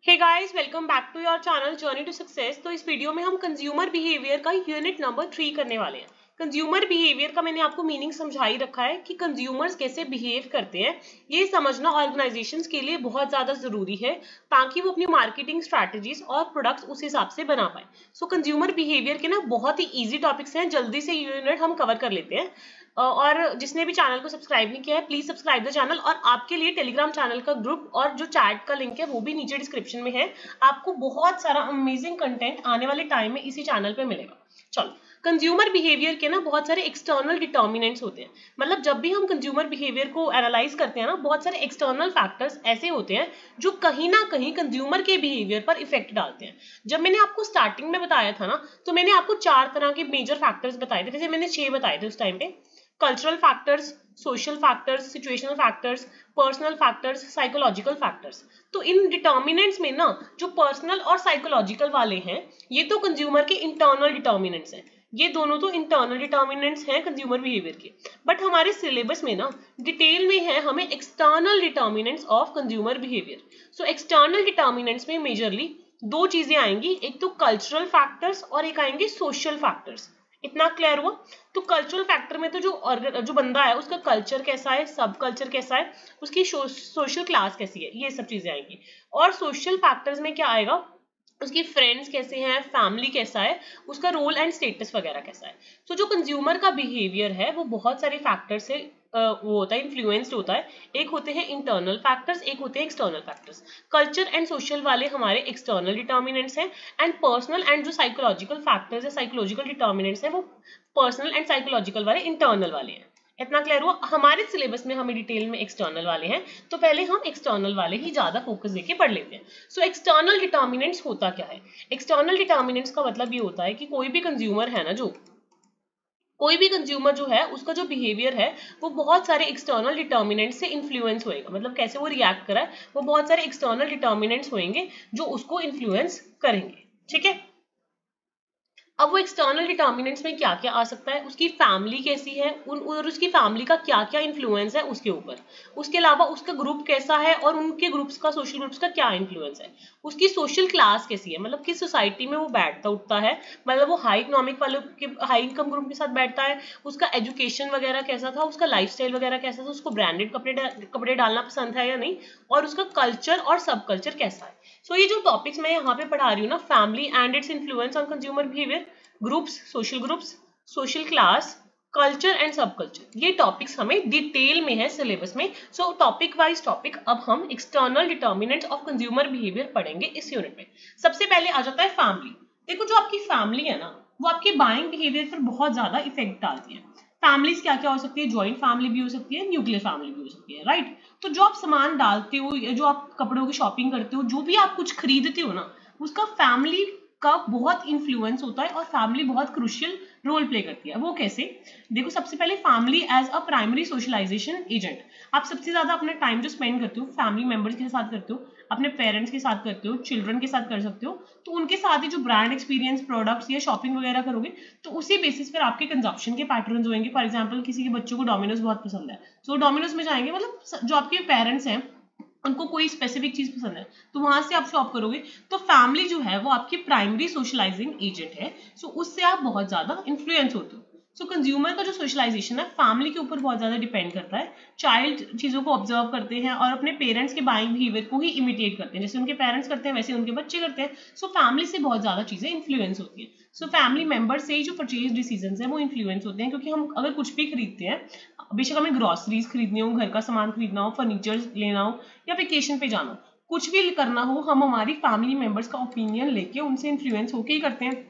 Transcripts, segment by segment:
Hey guys, welcome back to your channel journey to success. तो इस video में हम कंज्यूमर बिहेवियर का यूनिट नंबर 3 करने वाले हैं। कंज्यूमर बिहेवियर का मैंने आपको मीनिंग समझा ही रखा है कि कंज्यूमर्स कैसे बिहेव करते हैं। ये समझना ऑर्गेनाइजेशंस के लिए बहुत ज़्यादा ज़रूरी है ताकि वो अपनी मार्केटिंग स्ट्रैटेजीज और प्रोडक्ट्स उस हिसाब से बना पाए। सो कंज्यूमर बिहेवियर के ना बहुत ही ईजी टॉपिक्स हैं, जल्दी से यूनिट हम कवर कर लेते हैं। और जिसने भी चैनल को सब्सक्राइब नहीं किया है प्लीज सब्सक्राइब द चैनल, और आपके लिए टेलीग्राम चैनल का ग्रुप और जो चैट का लिंक है वो भी नीचे डिस्क्रिप्शन में है। आपको बहुत सारा अमेजिंग कंटेंट आने वाले टाइम में इसी चैनल पे मिलेगा। चलो, कंज्यूमर बिहेवियर के ना बहुत सारे एक्सटर्नल डिटर्मिनेंट्स होते हैं। मतलब जब भी हम कंज्यूमर बिहेवियर को एनालाइज करते हैं ना, बहुत सारे एक्सटर्नल फैक्टर्स ऐसे होते हैं जो कहीं ना कहीं कंज्यूमर के बिहेवियर पर इफेक्ट डालते हैं। जब मैंने आपको स्टार्टिंग में बताया था ना, तो मैंने आपको 4 तरह के मेजर फैक्टर्स बताए थे, जैसे मैंने 6 बताए थे उस टाइम पे। Cultural factors, social factors, situational factors, personal factors, psychological factors. तो इन डिटर्मिनेंट्स में ना जो पर्सनल और साइकोलॉजिकल वाले हैं, ये तो कंज्यूमर के इंटरनल डिटर्मिनेंट्स हैं। ये दोनों तो इंटरनल डिटर्मिनेंट्स हैं कंज्यूमर बिहेवियर के। बट हमारे सिलेबस में ना डिटेल में है हमें external determinants of consumer behaviour. So external determinants में मेजरली 2 चीजें आएंगी, एक तो कल्चरल फैक्टर्स और एक आएंगे सोशल फैक्टर्स। इतना क्लियर हुआ? तो कल्चरल फैक्टर में तो जो बंदा है उसका कल्चर कैसा है, सब कल्चर कैसा है, उसकी सोशल क्लास कैसी है, ये सब चीजें आएंगी। और सोशल फैक्टर्स में क्या आएगा, उसकी फ्रेंड्स कैसे हैं, फैमिली कैसा है, उसका रोल एंड स्टेटस वगैरह कैसा है। तो जो कंज्यूमर का बिहेवियर है वो बहुत सारे फैक्टर से वो होता है, इन्फ्लुएंस्ड होता है। एक होते हैं इंटरनल फैक्टर्स, एक होते हैं external factors. Culture and social वाले हमारे एक्सटर्नल डिटर्मिनेंट्स हैं, एंड पर्सनल एंड जो साइकोलॉजिकल फैक्टर्स है, साइकोलॉजिकल डिटर्मिनेंट्स हैं, वो पर्सनल एंड साइकोलॉजिकल वाले इंटरनल वाले हैं। इतना क्लियर हुआ? हमारे सिलेबस में हमें डिटेल में एक्सटर्नल वाले हैं, तो पहले हम एक्सटर्नल वाले ही ज्यादा फोकस देके पढ़ लेते हैं। सो एक्सटर्नल डिटर्मिनेंट्स होता क्या है? एक्सटर्नल डिटर्मिनेंट्स का मतलब ये होता है कि कोई भी कंज्यूमर है ना, कोई भी कंज्यूमर जो है उसका जो बिहेवियर है वो बहुत सारे एक्सटर्नल डिटर्मिनेंट से इन्फ्लुएंस होएगा। मतलब कैसे वो रिएक्ट कर रहा है, वो बहुत सारे एक्सटर्नल डिटर्मिनेंट्स होंगे जो उसको इन्फ्लुएंस करेंगे। ठीक है, अब वो एक्सटर्नल डिटर्मिनेंट्स में क्या क्या आ सकता है, उसकी फैमिली कैसी है, और उसकी फैमिली का क्या क्या इन्फ्लुएंस है उसके ऊपर। उसके अलावा उसका ग्रुप कैसा है और उनके ग्रुप्स का, सोशल ग्रुप्स का क्या इन्फ्लुएंस है। उसकी सोशल क्लास कैसी है, मतलब किस सोसाइटी में वो बैठता उठता है, मतलब वो हाई इकोनॉमिक वालों के, हाई इनकम ग्रुप के साथ बैठता है, उसका एजुकेशन वगैरह कैसा था, उसका लाइफस्टाइल वगैरह कैसा था, उसको ब्रांडेड कपड़े डालना पसंद है या नहीं, और उसका कल्चर और सब कल्चर कैसा है। सो ये जो टॉपिक्स मैं यहाँ पे पढ़ा रही हूँ ना, family and its influence on consumer behaviour, groups, social class, culture and सब कल्चर, ये टॉपिक्स हमें डिटेल में है सिलेबस में। सो टॉपिक वाइज टॉपिक अब हम external determinants of consumer behaviour पढ़ेंगे इस यूनिट में। सबसे पहले आ जाता है फैमिली। देखो, जो आपकी फैमिली है ना, वो आपके बाइंग बिहेवियर पर बहुत ज्यादा इफेक्ट डालती है। फैमिलीज क्या क्या हो सकती है, ज्वाइंट फैमिली भी हो सकती है, न्यूक्लियर फैमिली भी हो सकती है, राइट। तो जो आप सामान डालते हो या जो आप कपड़ों की शॉपिंग करते हो, जो भी आप कुछ खरीदते हो ना, उसका फैमिली का बहुत इन्फ्लुएंस होता है और फैमिली बहुत क्रूशियल रोल प्ले करती है। वो कैसे? देखो, सबसे पहले family as a primary socialization agent. आप सबसे ज्यादा अपना टाइम जो स्पेंड करते हो फैमिली मेंबर्स के साथ करते हो, अपने पेरेंट्स के साथ करते हो, चिल्ड्रन के साथ कर सकते हो। तो उनके साथ ही जो ब्रांड एक्सपीरियंस, प्रोडक्ट्स या शॉपिंग वगैरह करोगे, तो उसी बेसिस पर आपके कंजप्शन के पैटर्न्स होंगे। फॉर एग्जांपल, किसी के बच्चों को डोमिनोज बहुत पसंद है, तो डोमिनोज में जाएंगे। मतलब जो आपके पेरेंट्स हैं उनको कोई स्पेसिफिक चीज पसंद है, तो वहां से आप शॉप करोगे। तो फैमिली जो है वो आपकी प्राइमरी सोशलाइजिंग एजेंट है। सो उससे आप बहुत ज्यादा इन्फ्लुएंस होते हो। सो कंज्यूमर का जो सोशलाइजेशन है फैमिली के ऊपर बहुत ज्यादा डिपेंड करता है। चाइल्ड चीजों को ऑब्जर्व करते हैं और अपने पेरेंट्स के बाइंग बिहेवियर को ही इमिटेट करते हैं, जैसे उनके पेरेंट्स करते हैं वैसे उनके बच्चे करते हैं। सो फैमिली से बहुत ज्यादा चीजें इन्फ्लुएंस होती है। सो फैमिली मेंबर से ही जो परचेज डिसीजन है वो इन्फ्लुएंस होते हैं, क्योंकि हम अगर कुछ भी खरीदते हैं, बेशक हमें ग्रोसरीज खरीदनी हो, घर का सामान खरीदना हो, फर्नीचर लेना हो या वेकेशन पे जाना हो, कुछ भी करना हो, हम हमारी फैमिली मेंबर्स का ओपिनियन लेके उनसे इन्फ्लुएंस होके ही करते हैं।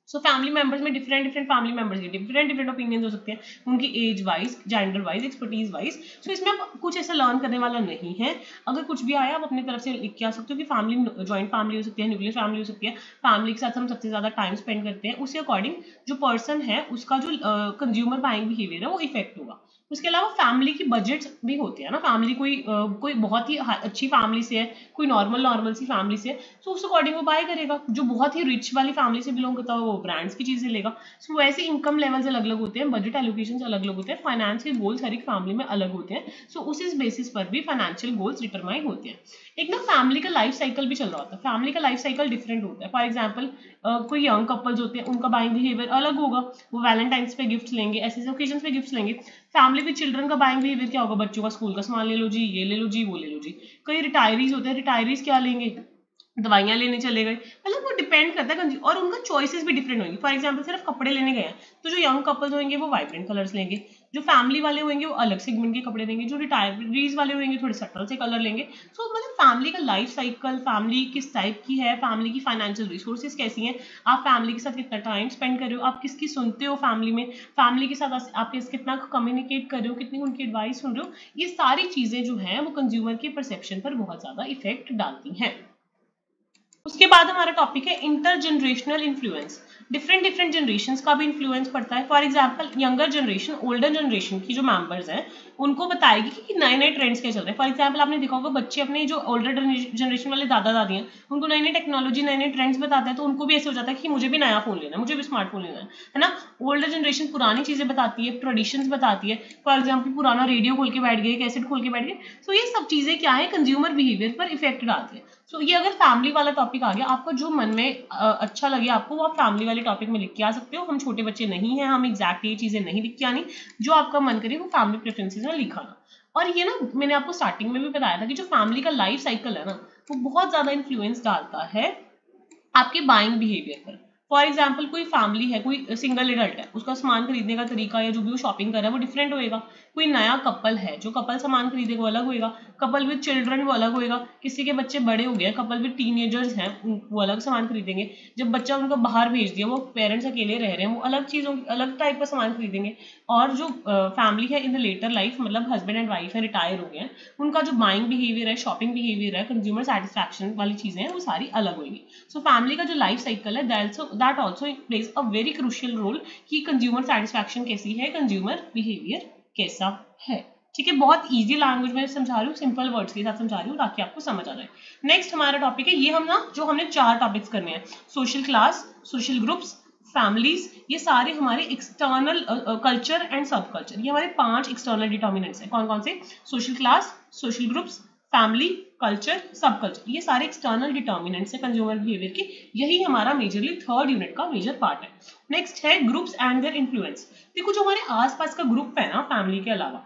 सो फैमिली मेंबर्स में डिफरेंट फैमिली मेंबर्स के डिफरेंट ओपिनियंस हो सकते हैं, उनकी age wise, gender wise, expertise wise. So इसमें अब कुछ ऐसा लर्न करने वाला नहीं है। अगर कुछ भी आया आप अपनी तरफ से लिख के आ सकते हो कि फैमिली ज्वाइंट फैमिली हो सकती है, न्यूक्लियर फैमिली हो सकती है, फैमिली के साथ हम सबसे ज्यादा टाइम स्पेंड करते हैं, उसके अकॉर्डिंग जो पर्सन है उसका जो कंज्यूमर बाइंग बिहेवियर है वो इफेक्ट होगा। उसके अलावा फैमिली की बजट्स भी होती है ना, फैमिली कोई बहुत ही अच्छी फैमिली से है, कोई नॉर्मल सी फैमिली से है, तो उस अकॉर्डिंग वो बाय करेगा। जो बहुत ही रिच वाली फैमिली से बिलोंग करता है वो ब्रांड्स की चीजें लेगा। सो वैसे इनकम लेवल्स अलग अलग होते हैं, बजट एलोकेशंस अलग अलग होते हैं, फाइनेंस के गोल्स हर एक फैमिली में अलग होते हैं। सो उस बेसिस पर भी फाइनेंशियल गोल्स डिटरमाइन होते हैं। एक ना फैमिली का लाइफ साइकिल भी चल रहा होता है, फैमिली का लाइफ साइकिल डिफरेंट होता है। फॉर एग्जाम्पल कोई यंग कपल्स होते हैं, उनका बाइंग बिहेवियर अलग होगा, वो वैलेंटाइंस पे गिफ्ट लेंगे, ऐसे ओकेजन पे गिफ्ट लेंगे। फैमिली विद चिल्ड्रन का बाइंग बिहेवियर क्या होगा, बच्चों का स्कूल का सामान ले लो जी, ये ले लो जी, वो ले लो जी। कई रिटायरीज होते हैं, रिटायरीज क्या लेंगे, दवाइयाँ लेने चले गए, मतलब वो डिपेंड करता है और उनका चॉइसेस भी डिफरेंट होंगी। फॉर एग्जांपल सिर्फ कपड़े लेने गए हैं तो जो यंग कपल्स होंगे वो वाइब्रेंट कलर्स लेंगे, जो फैमिली वाले होंगे वो अलग सेगमेंट के कपड़े लेंगे, जो रिटायरीज वाले होंगे थोड़े सटल से कलर लेंगे। सो मतलब फैमिली का लाइफ साइकिल, फैमिली किस टाइप की है, फैमिली की फाइनेंशियल रिसोर्सेज कैसी हैं, आप फैमिली के साथ कितना टाइम स्पेंड कर रहे हो, आप किसकी सुनते हो फैमिली में, फैमिली के साथ आप कितना कम्युनिकेट कर रहे हो, कितनी उनकी एडवाइस सुन रहे हो, ये सारी चीजें जो हैं वो कंज्यूमर के परसेप्शन पर बहुत ज्यादा इफेक्ट डालती हैं। उसके बाद हमारा टॉपिक है inter generational influence. Different generations का भी इन्फ्लुएंस पड़ता है। For example younger generation older generation की जो मेंबर्स हैं उनको बताएगी कि नए नए ट्रेंड्स क्या चल रहे हैं। फॉर एग्जांपल आपने देखा होगा बच्चे अपने जो ओल्डर जनरेशन वाले दादा दादी हैं उनको नई नई टेक्नोलॉजी नए नए ट्रेंड्स बताते हैं, तो उनको भी ऐसे हो जाता है कि मुझे भी नया फोन लेना है, मुझे भी स्मार्टफोन लेना है ना। ओल्डर जनरेशन पुरानी चीजें बताती है, ट्रेडिशंस बताती है। फॉर एग्जाम्पल पुराना रेडियो खोल के बैठ गए, कैसेट खोल के बैठ गए। सो ये सब चीजें क्या है, कंज्यूमर बिहेवियर पर इफेक्ट डालती है। सो ये अगर फैमिली वाला टॉपिक आ गया, आपको जो मन में अच्छा लगे आपको वो आप फैमिली वाले टॉपिक में लिख के आ सकते हो। हम छोटे बच्चे नहीं हैं, हम एग्जैक्ट ये चीजें नहीं लिख के आनी, जो आपका मन करे वो फैमिली प्रेफरेंसेस में लिखाना। और ये ना मैंने आपको स्टार्टिंग में भी बताया था कि जो फैमिली का लाइफ साइकिल है ना वो बहुत ज्यादा इन्फ्लुएंस डालता है आपके बाइंग बिहेवियर पर। फॉर एग्जाम्पल कोई फैमिली है, कोई सिंगल एडल्ट है, उसका सामान खरीदने का तरीका या जो भी वो शॉपिंग कर रहा है वो डिफरेंट होएगा। कोई नया कपल है, जो कपल सामान खरीदेगा वो अलग होएगा, कपल विद चिल्ड्रन वो अलग होएगा, किसी के बच्चे बड़े हो गए, कपल विद टीनेजर्स हैं वो अलग सामान खरीदेंगे, जब बच्चा उनको बाहर भेज दिया वो पेरेंट्स अकेले रह रहे हैं वो अलग चीज़ों अलग टाइप का सामान खरीदेंगे। और जो फैमिली है इन द लेटर लाइफ, मतलब हस्बैंड एंड वाइफ है, रिटायर हो गए हैं, उनका जो बाइंग बिहेवियर है, शॉपिंग बिहेवियर है, कंज्यूमर सेटिस्फैक्शन वाली चीज़ें हैं वो सारी अलग होंगी। सो फैमिली का जो लाइफ साइकिल है that also plays a very crucial role कि कंज्यूमर सेटिस्फैक्शन कैसी है, कंज्यूमर बिहेवियर कैसा है। ठीक है, बहुत इजी लैंग्वेज में समझा रही हूँ, सिंपल वर्ड्स के साथ समझा रही हूँ ताकि आपको समझ आ जाए। नेक्स्ट हमारा टॉपिक है, ये हम ना जो हमने 4 टॉपिक्स करने हैं, social class, social groups, families, ये सारे हमारे एक्सटर्नल कल्चर एंड सब कल्चर, ये हमारे 5 एक्सटर्नल डिटर्मिनेंट्स हैं। कौन कौन से, social class, social groups, family, culture, सब कल्चर, ये सारे एक्सटर्नल डिटर्मिनेंट्स हैं कंज्यूमर बिहेवियर के। यही हमारा मेजरली 3rd यूनिट का मेजर पार्ट है। नेक्स्ट है ग्रुप्स एंड देयर इन्फ्लुएंस। देखो जो हमारे आसपास का ग्रुप है ना फैमिली के अलावा,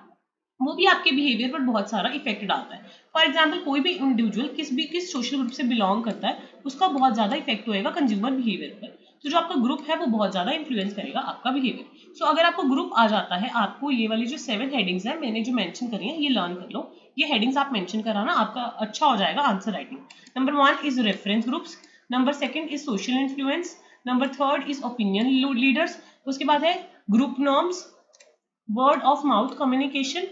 वो भी आपके बिहेवियर पर बहुत सारा इफेक्ट डालता है। फॉर एग्जाम्पल कोई भी इंडिविजुअल किस सोशल ग्रुप से बिलोंग करता है उसका बहुत ज्यादा इफेक्ट होएगा कंज्यूमर बिहेवियर पर। तो जो आपका ग्रुप है वो बहुत ज्यादा इन्फ्लुएंस करेगा आपका बिहेवियर। सो अगर आपको ग्रुप आ जाता है, आपको ये वाली जो 7 हेडिंग्स है मैंने जो मेंशन करी है ये लर्न कर लो। ये हेडिंग्स आप मेंशन कराना, आपका अच्छा हो जाएगा answer writing. Number 1 is reference groups, number 2 is social influence, number 3 is opinion leaders, उसके बाद है group norms, word of mouth communication,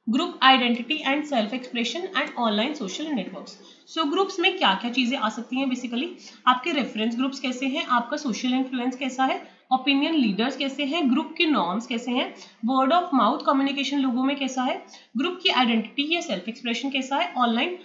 group identity and self expression and online social networks. So groups में क्या क्या चीजें आ सकती हैं, basically आपके रेफरेंस ग्रुप्स कैसे हैं, आपका सोशल इन्फ्लुएंस कैसा है, ओपिनियन लीडर्स कैसे हैं, ग्रुप के नॉर्म्स कैसे हैं, वर्ड ऑफ माउथ कम्युनिकेशन लोगों में कैसा है, ग्रुप की आइडेंटिटी या सेल्फ एक्सप्रेशन कैसा है, ऑनलाइन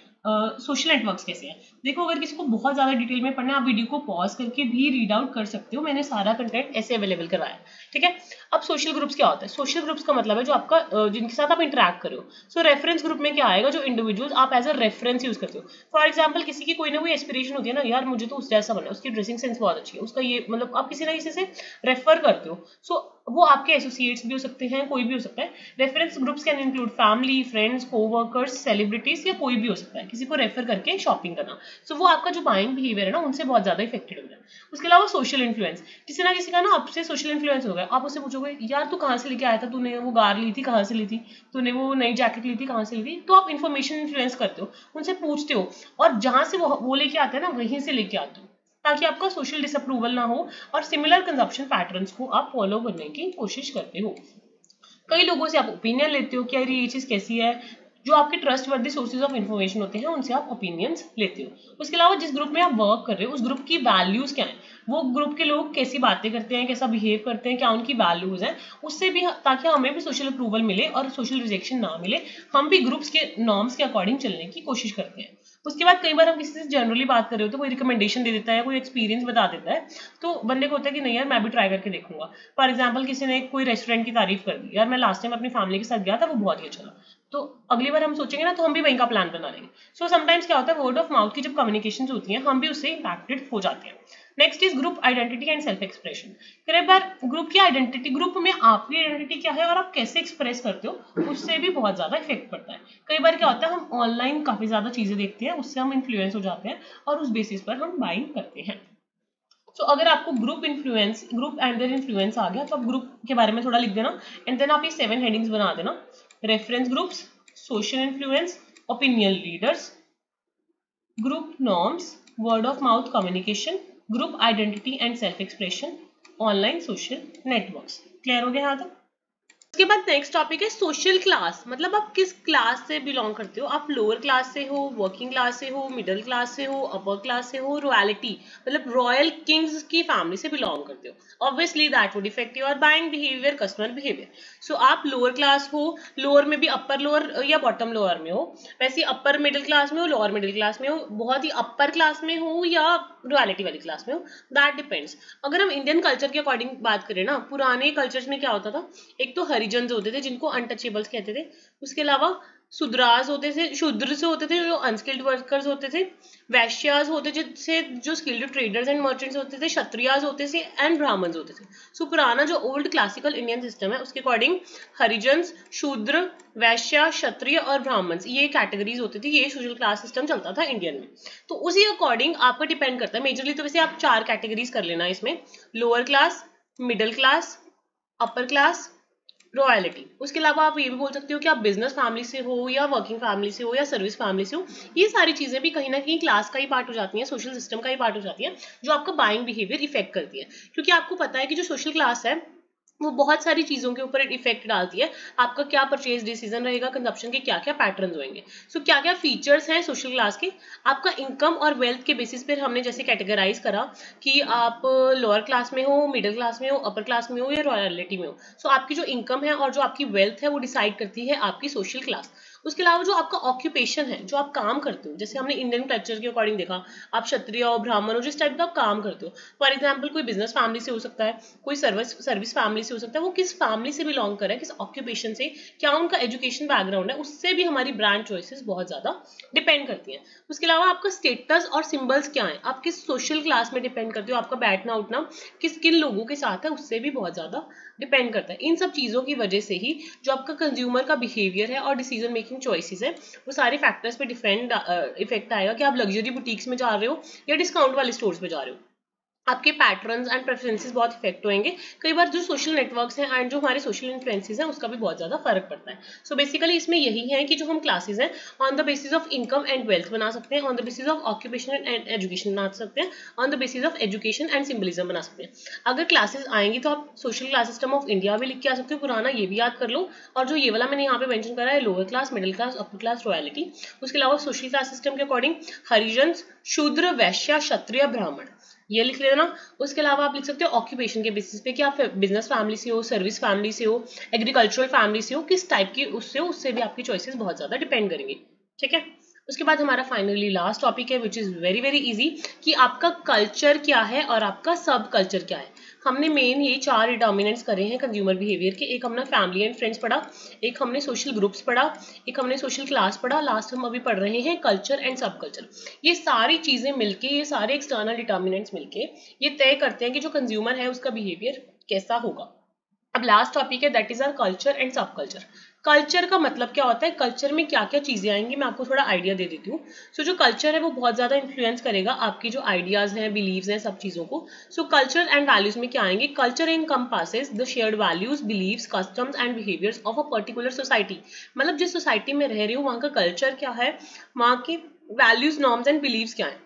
सोशल नेटवर्क्स कैसे हैं। देखो अगर किसी को बहुत ज्यादा डिटेल में पढ़ना है आप वीडियो को पॉज करके भी रीड आउट कर सकते हो, मैंने सारा कंटेंट ऐसे अवेलेबल करवाया। ठीक है, अब सोशल ग्रुप्स क्या होता है, सोशल ग्रुप्स का मतलब है जो आपका जिनके साथ आप इंटरेक्ट कर रहे हो। सो रेफरेंस ग्रुप में क्या आएगा, जो इंडिविजुअल्स आप एज अ रेफरेंस यूज करते हो। फॉर एग्जाम्पल किसी की कोई ना कोई एस्पिरेशन होती है ना, यार मुझे तो उस जैसा बनना है, उसकी ड्रेसिंग सेंस बहुत अच्छी है, उसका ये मतलब आप किसी ना किसी से रेफर करते हो। सो वो आपके एसोसिएट्स भी हो सकते हैं, कोई भी हो सकता है। Reference groups can include family, friends, coworkers, celebrities या कोई भी हो सकता है, किसी को रेफर करके शॉपिंग करना। सो वो आपका जो बाइंग बिहेवियर है ना उनसे बहुत ज्यादा इफेक्टेड हो जाए। उसके अलावा सोशल इन्फ्लुएंस, किसी ना किसी का ना आपसे सोशल इन्फ्लुएंस हो गया, आप उससे पूछोगे यार तू कहाँ से लेके आया था, तूने वो गार ली थी कहाँ से ली थी, तूने वो नई जैकेट ली थी कहाँ से ली थी, तो आप इन्फॉर्मेशन इन्फ्लुएंस करते हो, उनसे पूछते हो और जहां से वो लेके आते हैं ना वहीं से लेके आते हो, ताकि आपका सोशल डिसअप्रूवल ना हो और सिमिलर कंजप्शन पैटर्न्स को आप फॉलो करने की कोशिश करते हो। कई लोगों से आप ओपिनियन लेते हो कि यार ये चीज कैसी है, जो आपके ट्रस्ट वर्दी सोर्सेज ऑफ इन्फॉर्मेशन होते हैं उनसे आप ओपिनियंस लेते हो। उसके अलावा जिस ग्रुप में आप वर्क कर रहे हो उस ग्रुप की वैल्यूज क्या हैं, वो ग्रुप के लोग कैसी बातें करते हैं, कैसा बिहेव करते हैं, क्या उनकी वैल्यूज हैं, उससे भी ताकि हमें भी सोशल अप्रूवल मिले और सोशल रिजेक्शन ना मिले, हम भी ग्रुप्स के नॉर्म्स के अकॉर्डिंग चलने की कोशिश करते हैं। उसके बाद कई बार हम किसी से जनरली बात कर रहे होते हैं, कोई रिकमेंडेशन दे देता है, कोई एक्सपीरियंस बता देता है, तो बंदे को होता है कि नहीं यार मैं भी ट्राई करके देखूंगा। फॉर एग्जाम्पल किसी ने कोई रेस्टोरेंट की तारीफ कर दी, यार मैं लास्ट टाइम अपनी फैमिली के साथ गया था, वो बहुत ही अच्छा था, तो अगली बार हम सोचेंगे ना तो हम भी वहीं का प्लान बना लेंगे। सो समटाइम्स क्या होता है, वर्ड ऑफ माउथ की जब कम्युनिकेशन होती है हम भी उससे इम्पैक्टेड हो जाते हैं। Next is group identity and self expression. कई बार ग्रुप की आइडेंटिटी, ग्रुप में आपकी आइडेंटिटी क्या है और आप कैसे एक्सप्रेस करते हो, उससे भी बहुत ज्यादा इफेक्ट पड़ता है। कई बार क्या होता है, हम ऑनलाइन काफी ज्यादा चीजें देखते हैं, उससे हम इन्फ्लुएंस हो जाते हैं और उस बेसिस पर हम बाइंग करते हैं। तो अगर आपको group influence, group and their influence आ गया तो आप ग्रुप के बारे में थोड़ा लिख देना एंड देन आप ये 7 हेडिंग्स बना देना। Reference groups, social influence, opinion leaders, group norms, word of mouth communication, group identity and self expression, online social networks. Clear हो गया यहाँ तक? उसके बाद नेक्स्ट टॉपिक है सोशल क्लास। मतलब आप किस क्लास से बिलोंग करते हो, आप लोअर क्लास से हो, वर्किंग क्लास से हो, मिडिल क्लास से हो, अपर क्लास से हो, रॉयल्टी मतलब रॉयल किंग्स की फैमिली से बिलोंग करते हो। Obviously that would effect your buying behaviour, customer behaviour. So आप लोअर क्लास हो, लोअर में भी अपर लोअर या बॉटम लोअर में हो, वैसे अपर मिडिल क्लास में हो, लोअर मिडिल क्लास में हो, बहुत ही अपर क्लास में हो या रॉयल्टी वाली क्लास में हो, दैट डिपेंड्स। अगर हम इंडियन कल्चर के अकॉर्डिंग बात करें ना, पुराने कल्चर्स में क्या होता था, एक तो हरिजन होते थे जिनको अनटचेबल्स कहते थे, उसके अलावा शूद्रास होते थे, शूद्र से होते थे जो अनस्किल्ड वर्कर्स होते थे, वैश्यास होते थे जो स्किल्ड ट्रेडर्स एंड मर्चेंट्स होते थे, क्षत्रियास होते थे एंड ब्राह्मण्स होते थे। सो पुराना जो ओल्ड क्लासिकल इंडियन सिस्टम है उसके अकॉर्डिंग हरिजन्स, शूद्र, वैश्य, क्षत्रिय और ब्राह्मण्स ये कैटेगरीज होती थी, ये सोशल क्लास सिस्टम चलता था इंडियन में। तो उसी अकॉर्डिंग आपका डिपेंड करता है मेजरली, तो वैसे आप 4 कैटेगरीज कर लेना इसमें, lower class, middle class, upper class, royalty. उसके अलावा आप ये भी बोल सकते हो कि आप बिजनेस फैमिली से हो या वर्किंग फैमिली से हो या सर्विस फैमिली से हो। ये सारी चीजें भी कहीं ना कहीं क्लास का ही पार्ट हो जाती हैं, सोशल सिस्टम का ही पार्ट हो जाती है, जो आपका बाइंग बिहेवियर इफेक्ट करती है। क्योंकि आपको पता है कि जो सोशल क्लास है वो बहुत सारी चीजों के ऊपर इफेक्ट डालती है, आपका क्या परचेज डिसीजन रहेगा, कंजप्शन के क्या क्या पैटर्न्स होंगे। सो क्या क्या फीचर्स हैं सोशल क्लास के, आपका इनकम और वेल्थ के बेसिस पर हमने जैसे कैटेगराइज करा कि आप लोअर क्लास में हो, मिडिल क्लास में हो, अपर क्लास में हो या रॉयल्टी में हो। सो आपकी जो इनकम है और जो आपकी वेल्थ है वो डिसाइड करती है आपकी सोशल क्लास। उसके अलावा जो आपका ऑक्यूपेशन है, जो आप काम करते हो, जैसे हमने इंडियन कल्चर के अकॉर्डिंग देखा, आप क्षत्रिय हो, ब्राह्मण हो, जिस टाइप का आप काम करते हो। फॉर एग्जाम्पल कोई बिजनेस फैमिली से हो सकता है, कोई सर्विस फैमिली से हो सकता है, वो किस फैमिली से बिलोंग कर रहा है, किस ऑक्यूपेशन से, क्या उनका एजुकेशन बैकग्राउंड है, उससे भी हमारी ब्रांड चॉइसेस बहुत ज्यादा डिपेंड करती हैं। उसके अलावा आपका स्टेटस और सिंबल्स क्या है, आप किस सोशल क्लास में डिपेंड करते हो, आपका बैठना उठना किस किन लोगों के साथ है, उससे भी बहुत ज्यादा डिपेंड करता है। इन सब चीजों की वजह से ही जो आपका कंज्यूमर का बिहेवियर है और डिसीजन मेकिंग चॉइसेस है, वो सारे फैक्टर्स पे इफेक्ट आएगा कि आप लग्जरी बुटीक्स में जा रहे हो या डिस्काउंट वाले स्टोर्स में जा रहे हो। आपके पैटर्न्स एंड प्रेफरेंसेस बहुत इफेक्ट होंगे। कई बार जो सोशल नेटवर्क्स हैं एंड जो हमारे सोशल इन्फ्लुएंसेस हैं उसका भी बहुत ज्यादा फर्क पड़ता है। सो बेसिकली इसमें यही है कि जो हम क्लासेस हैं on the basis of income and wealth बना सकते हैं, on the basis of occupation and education बना सकते हैं, on the basis of education and symbolism बना सकते हैं। अगर क्लासेस आएंगी तो आप social class system of India भी लिख के आ सकते हो, पुराना ये भी याद कर लो, और जो ये वाला मैंने यहाँ पे मेंशन करा है lower class, middle class, upper class, royalty. उसके अलावा सोशल क्लास सिस्टम के अकॉर्डिंग हरिजन, शूद्र, वैश्य, क्षत्रिय, ब्राह्मण ये लिख लेना। उसके अलावा आप लिख सकते हो ऑक्यूपेशन के बेसिस पे कि आप बिजनेस फैमिली से हो, सर्विस फैमिली से हो, एग्रीकल्चरल फैमिली से हो, किस टाइप की उससे हो, उससे भी आपकी चॉइसेस बहुत ज्यादा डिपेंड करेंगे। ठीक है, उसके बाद हमारा फाइनली लास्ट टॉपिक है which is very very easy, कि आपका कल्चर क्या है और आपका सब कल्चर क्या है। हमने मेन ये 4 डिटर्मिनेंट्स करे हैं कंज्यूमर बिहेवियर के। एक हमने फैमिली एंड फ्रेंड्स पढ़ा, एक हमने सोशल ग्रुप्स पढ़ा, एक हमने सोशल क्लास पढ़ा, लास्ट हम अभी पढ़ रहे हैं कल्चर एंड सब कल्चर। ये सारी चीजें मिलके, ये सारे एक्सटर्नल डिटर्मिनेंट्स मिलके ये तय करते हैं कि जो कंज्यूमर है उसका बिहेवियर कैसा होगा। अब लास्ट टॉपिक है that is our culture and subculture. Culture का मतलब क्या होता है, कल्चर में क्या क्या चीजें आएंगी, मैं आपको थोड़ा आइडिया दे देती हूँ। सो जो कल्चर है वो बहुत ज्यादा इन्फ्लुएंस करेगा आपकी जो आइडियाज हैं, बिलीव्स हैं, सब चीजों को। सो कल्चर एंड वैल्यूज में क्या आएंगे, culture encompasses the shared values, beliefs, customs and behaviours of a particular society. मतलब जिस सोसाइटी में रह रही हूँ वहाँ का कल्चर क्या है, वहाँ के वैल्यूज, नॉर्म्स एंड बिलीव्स क्या है।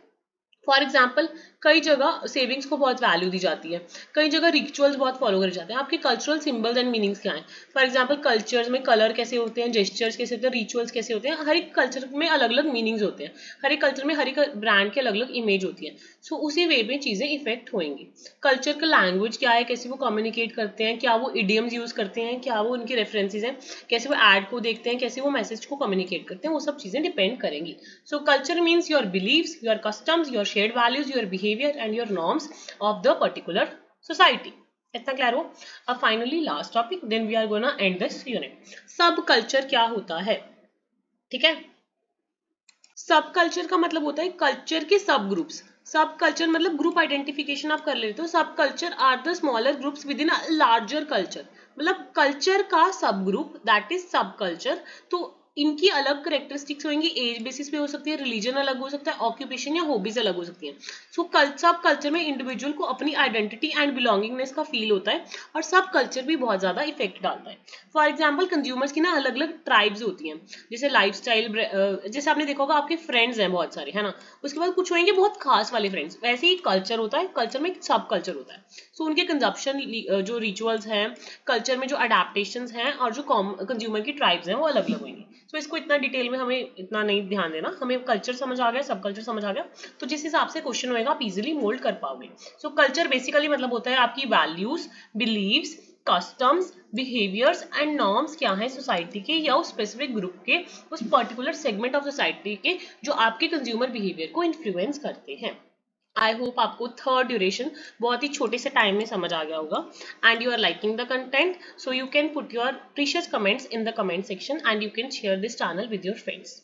फॉर एग्जाम्पल कई जगह सेविंग्स को बहुत वैल्यू दी जाती है, कई जगह रिचुअल्स बहुत फॉलो करे जाते हैं। आपके कल्चरल सिंबल्स एंड मीनिंग्स क्या हैं? फॉर एग्जाम्पल कल्चर्स में कलर कैसे होते हैं, जेस्चर्स कैसे होते हैं, रिचुअल्स कैसे होते हैं, हर एक कल्चर में अलग अलग मीनिंग्स होते हैं, हर एक कल्चर में हर एक ब्रांड के अलग अलग इमेज होती है। सो उसी वे में चीजें इफेक्ट होंगी। कल्चर का लैंग्वेज क्या है, कैसे वो कम्युनिकेट करते हैं, क्या वो इडियम्स यूज करते हैं, क्या वो उनकी रेफरेंसेज हैं, कैसे वो एड को देखते हैं, कैसे वो मैसेज को कम्युनिकेट करते हैं, वो सब चीजें डिपेंड करेंगी। So culture means your beliefs, your customs, your shared values, your behavior and your norms of the particular society. इतना क्लियर हो? अब finally last topic, then we are gonna end this unit. Subculture क्या होता है? ठीक है, सब culture का मतलब होता है कल्चर के सब ग्रुप्स। सब कल्चर मतलब ग्रुप आइडेंटिफिकेशन आप कर लेते हो। Subculture are the smaller groups within a larger culture, मतलब कल्चर का subgroup, that is subculture. तो इनकी अलग करेक्टरिस्टिक्स होंगी, एज बेसिस पे हो सकती है, रिलीजन अलग हो सकता है, ऑक्यूपेशन या हॉबीज अलग हो सकती है। सो सब कल्चर में इंडिविजुअल को अपनी आइडेंटिटी एंड बिलोंगिंगनेस का फील होता है, और सब कल्चर भी बहुत ज्यादा इफेक्ट डालता है। फॉर एग्जाम्पल कंज्यूमर्स की ना अलग अलग ट्राइब्स होती हैं, जैसे लाइफस्टाइल, जैसे आपने देखा होगा आपके फ्रेंड्स हैं बहुत सारे, है ना, उसके बाद कुछ होंगे बहुत खास वाले फ्रेंड्स, वैसे ही कल्चर होता है, कल्चर में सब कल्चर होता है। सो उनके कंजप्शन जो रिचुअल्स हैं, कल्चर में जो अडेप्टेशन हैं, और जो कंज्यूमर की ट्राइब्स हैं वो अलग अलग होंगी। सो इसको इतना डिटेल में हमें इतना नहीं ध्यान देना, हमें कल्चर समझ आ गया, सब कल्चर समझ आ गया, तो जिस हिसाब से क्वेश्चन होएगा आप इजिली मोल्ड कर पाओगे। सो कल्चर बेसिकली मतलब होता है आपकी values, beliefs, customs, behaviours and norms क्या है सोसाइटी के या उस स्पेसिफिक ग्रुप के, उस पर्टिकुलर सेगमेंट ऑफ सोसाइटी के, जो आपके कंज्यूमर बिहेवियर को इन्फ्लुएंस करते हैं। आई होप आपको थर्ड ड्यूरेशन बहुत ही छोटे से टाइम में समझ आ गया होगा, and you are liking the content, so you can put your precious comments in the comment section and you can share this channel with your friends.